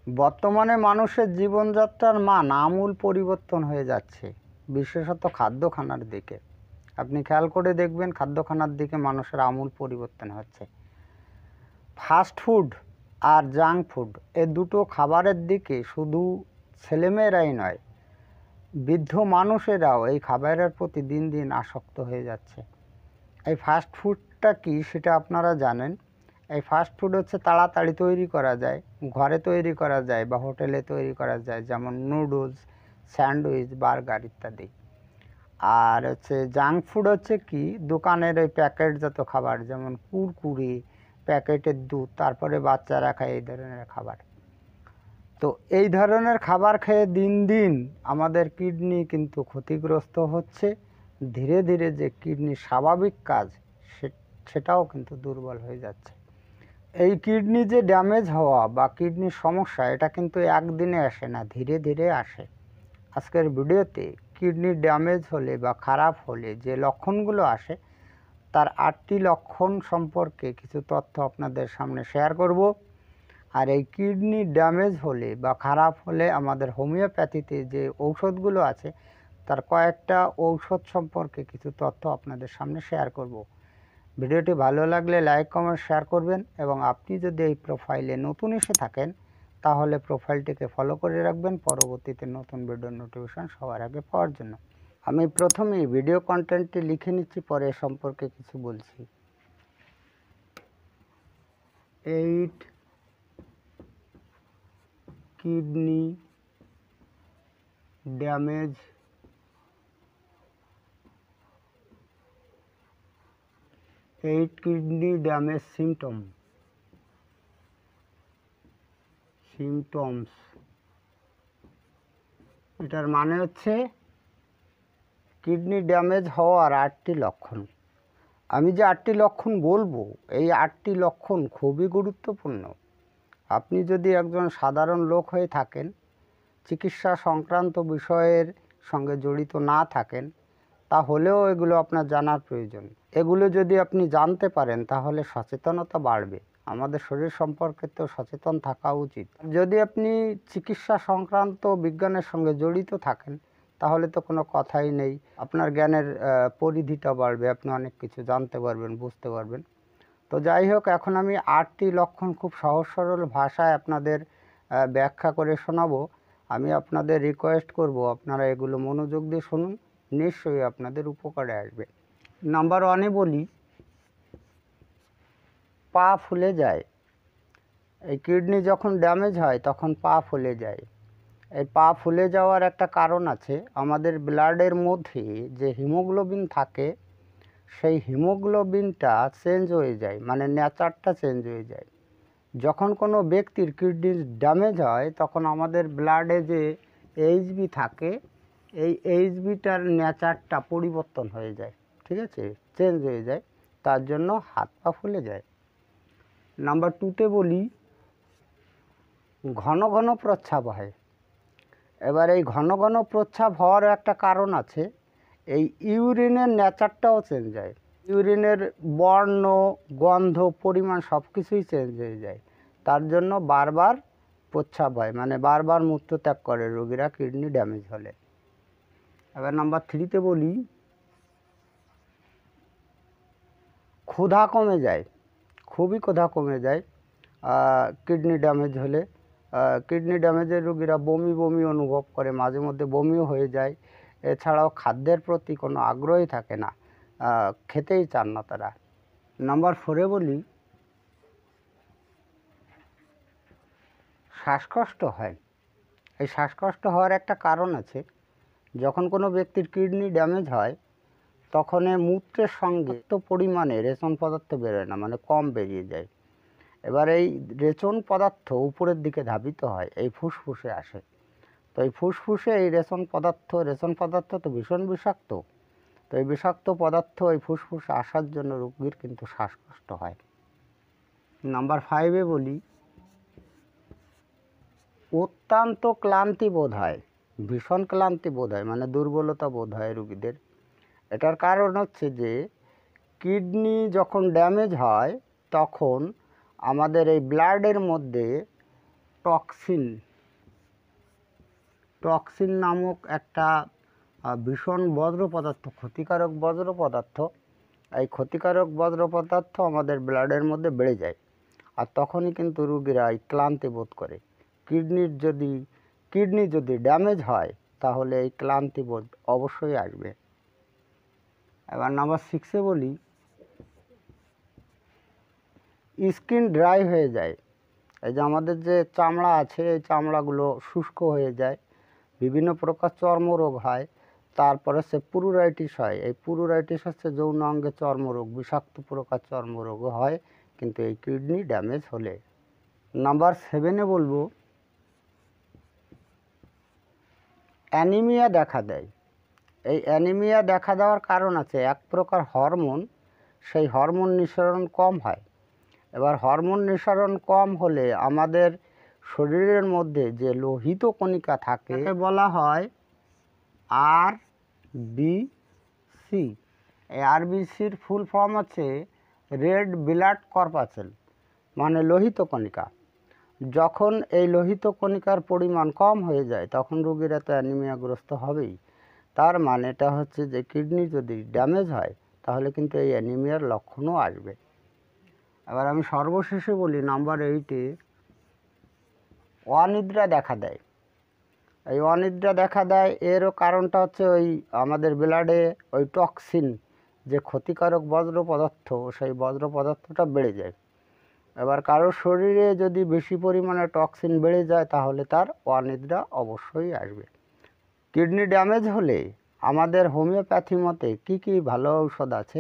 বর্তমানে মানুষের জীবনযাত্রার মান আমূল পরিবর্তন হয়ে যাচ্ছে, বিশেষত খাদ্যখানার দিকে। আপনি খেয়াল করে দেখবেন খাদ্যখানার দিকে মানুষের আমূল পরিবর্তন হচ্ছে। ফাস্ট ফুড আর জাঙ্ক ফুড এ দুটো খাবারের দিকে শুধু ছেলেমেয়েরাই নয়, বৃদ্ধ মানুষেরাও এই খাবারের প্রতি দিন দিন আসক্ত হয়ে যাচ্ছে। এই ফাস্ট ফুডটা কি সেটা আপনারা জানেন। এই ফাস্ট ফুড হচ্ছে তাড়াতাড়ি তৈরি করা যায়, ঘরে তৈরি করা যায় বা হোটেলে তৈরি করা যায়, যেমন নুডলস, স্যান্ডউইচ, বার্গার ইত্যাদি। আর হচ্ছে জাঙ্ক ফুড হচ্ছে কি দোকানের ওই প্যাকেটজাত খাবার, যেমন কুরকুরি, প্যাকেটের দুধ, তারপরে বাচ্চারা খায় এই ধরনের খাবার। তো এই ধরনের খাবার খেয়ে দিন দিন আমাদের কিডনি কিন্তু ক্ষতিগ্রস্ত হচ্ছে। ধীরে ধীরে যে কিডনির স্বাভাবিক কাজ সেটাও কিন্তু দুর্বল হয়ে যাচ্ছে। এই কিডনি যে ড্যামেজ হওয়া বা কিডনির সমস্যা, এটা কিন্তু একদিনে আসে না, ধীরে ধীরে আসে। আজকের ভিডিওতে কিডনি ড্যামেজ হলে বা খারাপ হলে যে লক্ষণগুলো আসে তার 8টি লক্ষণ সম্পর্কে কিছু তথ্য আপনাদের সামনে শেয়ার করব। আর এই কিডনি ড্যামেজ হলে বা খারাপ হলে আমাদের হোমিওপ্যাথিতে যে ঔষধগুলো আছে তার কয়েকটা ঔষধ সম্পর্কে কিছু তথ্য আপনাদের সামনে শেয়ার করব। ভিডিওটি ভালো লাগলে লাইক, কমেন্ট, শেয়ার করবেন এবং আপনি যদি এই প্রোফাইলে নতুন এসে থাকেন তাহলে প্রোফাইলটিকে ফলো করে রাখবেন পরবর্তীতে নতুন ভিডিওর নোটিফিকেশন সবার আগে পাওয়ার জন্য। আমি প্রথমেই ভিডিও কন্টেন্টটি লিখে নিচ্ছি, পরে এ সম্পর্কে কিছু বলছি। 8 কিডনি ড্যামেজ সিমটমস। এটার মানে হচ্ছে কিডনি ড্যামেজ হওয়ার 8টি লক্ষণ। আমি যে 8টি লক্ষণ বলবো, এই 8টি লক্ষণ খুবই গুরুত্বপূর্ণ। আপনি যদি একজন সাধারণ লোক হয়ে থাকেন, চিকিৎসা সংক্রান্ত বিষয়ের সঙ্গে জড়িত না থাকেন, তাহলেও এগুলো আপনার জানার প্রয়োজন। এগুলো যদি আপনি জানতে পারেন তাহলে সচেতনতা বাড়বে। আমাদের শরীর সম্পর্কে তো সচেতন থাকা উচিত। যদি আপনি চিকিৎসা সংক্রান্ত বিজ্ঞানের সঙ্গে জড়িত থাকেন তাহলে তো কোনো কথাই নেই, আপনার জ্ঞানের পরিধিটা বাড়বে, আপনি অনেক কিছু জানতে পারবেন, বুঝতে পারবেন। তো যাই হোক, এখন আমি 8টি লক্ষণ খুব সহজ সরল ভাষায় আপনাদের ব্যাখ্যা করে শোনাবো। আমি আপনাদের রিকোয়েস্ট করব আপনারা এগুলো মনোযোগ দিয়ে শুনুন, নিশ্চয়ই আপনাদের উপকারে আসবে। নাম্বার 1-এ বলি, পা ফুলে যায়। এই কিডনি যখন ড্যামেজ হয় তখন পা ফুলে যায়। এই পা ফুলে যাওয়ার একটা কারণ আছে। আমাদের ব্লাডের মধ্যে যে হিমোগ্লোবিন থাকে সেই হিমোগ্লোবিনটা চেঞ্জ হয়ে যায়, মানে নেচারটা চেঞ্জ হয়ে যায়। যখন কোনো ব্যক্তির কিডনির ড্যামেজ হয় তখন আমাদের ব্লাডে যে এইচবি থাকে, এই এইচবিটার নেচারটা পরিবর্তন হয়ে যায়, ঠিক আছে, চেঞ্জ হয়ে যায়, তার জন্য হাত পা ফুলে যায়। নাম্বার 2-তে বলি, ঘন ঘন প্রস্রাব হয়। এবার এই ঘন ঘন প্রস্রাব হওয়ার একটা কারণ আছে, এই ইউরিনের নেচারটাও চেঞ্জ হয়। ইউরিনের বর্ণ, গন্ধ, পরিমাণ সব কিছুই চেঞ্জ হয়ে যায়, তার জন্য বারবার প্রস্রাব হয়, মানে বারবার মূত্রত্যাগ করে রোগীরা কিডনি ড্যামেজ হলে। এবার নাম্বার 3-তে বলি, ক্ষুধা কমে যায়, খুবই ক্ষুধা কমে যায় কিডনি ড্যামেজ হলে। কিডনি ড্যামেজের রোগীরা বমি বমি অনুভব করে, মাঝে মধ্যে বমিও হয়ে যায়। এছাড়াও খাদ্যের প্রতি কোনো আগ্রহই থাকে না, খেতেই চান না তারা। নাম্বার 4-এ বলি, শ্বাসকষ্ট হয়। এই শ্বাসকষ্ট হওয়ার একটা কারণ আছে। যখন কোনো ব্যক্তির কিডনি ড্যামেজ হয় তখন মূত্রের সঙ্গে তো পরিমাণে রেচন পদার্থ বেরোয় না, মানে কম বেরিয়ে যায়। এবার এই রেচন পদার্থ উপরের দিকে ধাবিত হয়, এই ফুসফুসে আসে। তো এই ফুসফুসে এই রেচন পদার্থ তো ভীষণ বিষাক্ত। তো এই বিষাক্ত পদার্থ এই ফুসফুসে আসার জন্য রোগীর কিন্তু শ্বাসকষ্ট হয়। নাম্বার 5-এ বলি, অত্যন্ত ক্লান্তি বোধ হয়, ভীষণ ক্লান্তি বোধ হয়, মানে দুর্বলতা বোধ হয় রোগীদের। এটার কারণ হচ্ছে যে কিডনি যখন ড্যামেজ হয় তখন আমাদের এই ব্লাডের মধ্যে টক্সিন টক্সিন নামক একটা ভীষণ বজ্র পদার্থ, ক্ষতিকারক বজ্র পদার্থ। এই ক্ষতিকারক বজ্র পদার্থ আমাদের ব্লাডের মধ্যে বেড়ে যায়, আর তখনই কিন্তু রুগীরা ক্লান্তি বোধ করে। কিডনি যদি ড্যামেজ হয় তাহলে এই ক্লান্তি বোধ অবশ্যই আসবে। এবার নাম্বার 6-এ বলি, স্কিন ড্রাই হয়ে যায়। এই যে আমাদের যে চামড়া আছে, এই চামড়াগুলো শুষ্ক হয়ে যায়, বিভিন্ন প্রকার চর্মরোগ হয়। তারপরে সে পুরুরাইটিস হয়। এই পুরুরাইটিস হচ্ছে যৌন অঙ্গে চর্মরোগ, বিষাক্ত প্রকার চর্মরোগও হয় কিন্তু এই কিডনি ড্যামেজ হলে। নাম্বার 7-এ বলবো, অ্যানিমিয়া দেখা দেয়। এই অ্যানিমিয়া দেখা দেওয়ার কারণ আছে, এক প্রকার হরমোন, সেই হরমোন নিঃসরণ কম হয়। এবার হরমোন নিঃসরণ কম হলে আমাদের শরীরের মধ্যে যে লোহিত কণিকা থাকে বলা হয় আরবিসি। এই আরবিসির ফুল ফর্ম হচ্ছে রেড ব্লাড কর্পাসেল, মানে লোহিত কণিকা। যখন এই লোহিত কণিকার পরিমাণ কম হয়ে যায় তখন রোগীরা তো অ্যানিমিয়াগ্রস্ত হবেই। তার মানে এটা হচ্ছে যে কিডনি যদি ড্যামেজ হয় তাহলে কিন্তু এই অ্যানিমিয়ার লক্ষণও আসবে। এবার আমি সর্বশেষে বলি, নাম্বার 8-এ অনিদ্রা দেখা দেয়। এই অনিদ্রা দেখা দেয়, এরও কারণটা হচ্ছে ওই আমাদের ব্লাডে ওই টক্সিন, যে ক্ষতিকারক বজ্র পদার্থ, সেই বজ্র পদার্থটা বেড়ে যায়। এবার কারোর শরীরে যদি বেশি পরিমাণে টক্সিন বেড়ে যায় তাহলে তার অনিদ্রা অবশ্যই আসবে। কিডনি ড্যামেজ হলে আমাদের হোমিওপ্যাথি মতে কী ভালো ঔষধ আছে,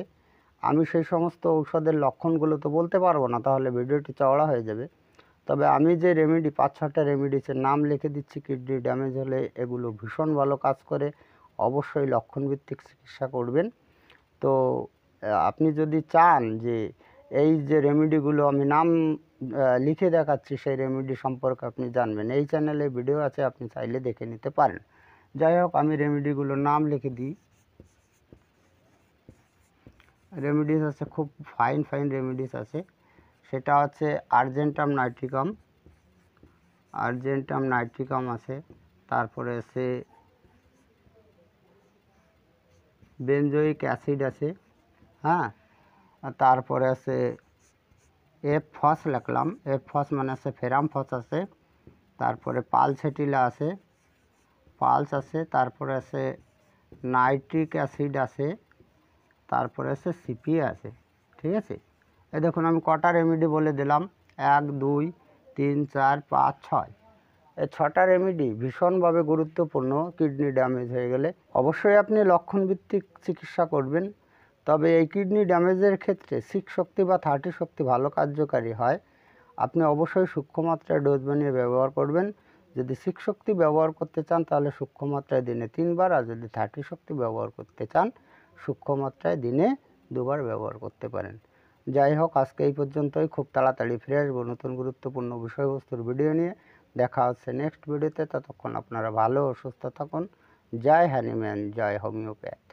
আমি সেই সমস্ত ঔষধের লক্ষণগুলো তো বলতে পারবো না, তাহলে ভিডিওটি চওড়া হয়ে যাবে। তবে আমি যে রেমেডি 5-6টা রেমেডিসের নাম লিখে দিচ্ছি কিডনি ড্যামেজ হলে, এগুলো ভীষণ ভালো কাজ করে। অবশ্যই লক্ষণভিত্তিক চিকিৎসা করবেন। তো আপনি যদি চান যে এই যে রেমেডিগুলো আমি নাম লিখে দেখাচ্ছি সেই রেমেডি সম্পর্কে আপনি জানবেন, এই চ্যানেলে ভিডিও আছে, আপনি চাইলে দেখে নিতে পারেন। যাই হোক, আমি রেমেডিগুলোর নাম লিখে দিই। রেমেডিস আছে, খুব ফাইন রেমেডিস আছে। সেটা হচ্ছে আর্জেন্টাম নাইট্রিকাম আছে, তারপরে আছে বেনজোইক অ্যাসিড আছে, হ্যাঁ, তারপরে আছে ফস লিখলাম, ফস মানে আছে ফেরাম ফস আছে, তারপরে পালসেটিলা আছে, তারপরে আছে নাইট্রিক অ্যাসিড আছে, তারপরে আছে সিপিএ আছে। ঠিক আছে, এই দেখুন আমি কটা রেমেডি বলে দিলাম, 1 2 3 4 5 6। এই 6টা রেমেডি ভীষণভাবে গুরুত্বপূর্ণ কিডনি ড্যামেজ হয়ে গেলে। অবশ্যই আপনি লক্ষণভিত্তিক চিকিৎসা করবেন। তবে এই কিডনি ড্যামেজের ক্ষেত্রে 6 শক্তি বা 30 শক্তি ভালো কার্যকারী হয়। আপনি অবশ্যই সূক্ষ্মমাত্রায় ডোজ বানিয়ে ব্যবহার করবেন। যদি 6 শক্তি ব্যবহার করতে চান তাহলে সূক্ষ্মমাত্রায় দিনে 3 বার, আর যদি 30 শক্তি ব্যবহার করতে চান সূক্ষ্মমাত্রায় দিনে 2 বার ব্যবহার করতে পারেন। যাই হোক, আজকে এই পর্যন্তই। খুব তাড়াতাড়ি ফিরে আসবো নতুন গুরুত্বপূর্ণ বিষয়বস্তুর ভিডিও নিয়ে। দেখা হচ্ছে নেক্সট ভিডিওতে। ততক্ষণ আপনারা ভালো ও সুস্থ থাকুন। জয় হ্যানিম্যান, জয় হোমিওপ্যাথ।